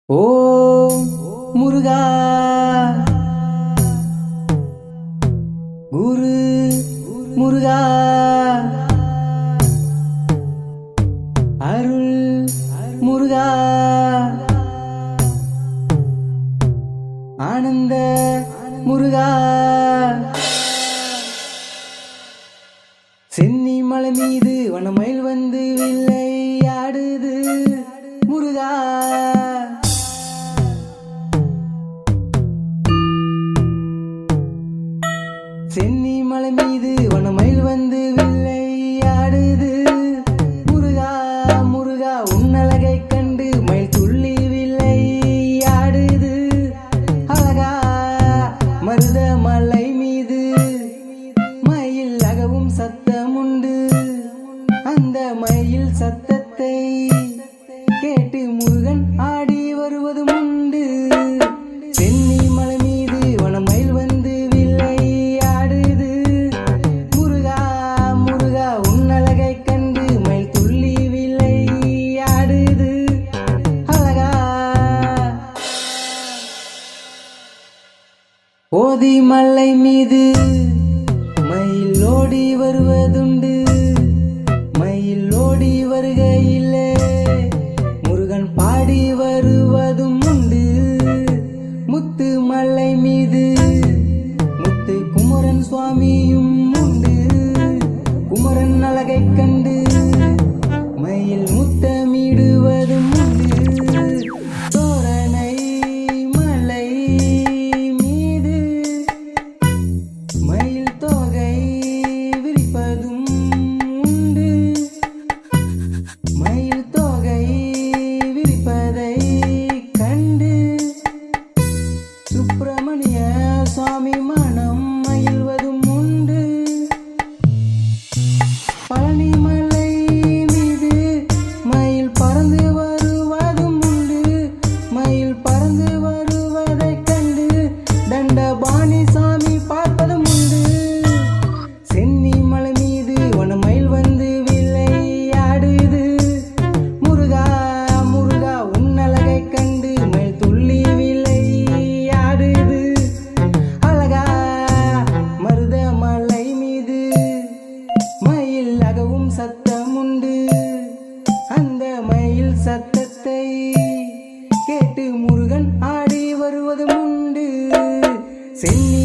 ஓம் முருகா குரு முருகா அருள் முருகா ஆனந்த முருகா சென்னி மலை மீது வனமயில் வந்து வில்லையாடுது முருகா சென்னி மலை மீது வனமயில் வந்து வில்லையாடுது முருகா முருகா உன்னழகை கண்டு மயில் துள்ளி வில்லையாடுது அழகா மருத மலை மீது மயில் அகவும் சத்தமுண்டு அந்த மயில் சத்தத்தை கேட்டு முருகன் ஆடி வருவதும் உண்டு சென்னி மலை மீது வனமயில் வந்து வில்லையாடுது முருகா முருகா உன்னழகை கண்டு மயில் துள்ளி வில்லையாடுது அழகா ஓதி மலை மீது மயில் ஓடி வருவதுண்டு மயில் ஓடி வருகையிலே முருகன் பாடி வருவதும் உண்டு முத்து மலை மீது முத்து குமரன் சுவாமியும் உண்டு குமரன் அழகை கண்டு மயில் முத்தமிடுவதும் உண்டு தோரணை மலை மீது மயில் தோகை விரிப்பதும் உண்டு மயில் தோகை விரிப்பதை கண்டு சுப்பிரமணிய சுவாமி மனம் மகிழ்வதும் உண்டு பழனி மலை மீது மயில் பறந்து வருவதும் உண்டு மயில் பறந்து வருவதைக் கண்டு தண்டபாணி சாமி பார்ப்பதும் உண்டு சென்னி மலை மீது வனமயில் வந்து வில்லையாடுது முருகா முருகா உன்னழகை கண்டு மயில் துள்ளி வில்லையாடுது அழகா மருத மலை மீது மயில் அகவும் சத்தமுண்டு அந்த மயில் சத்தத்தை கேட்டு முருகன் ஆடி வருவதும் உண்டு சென்னி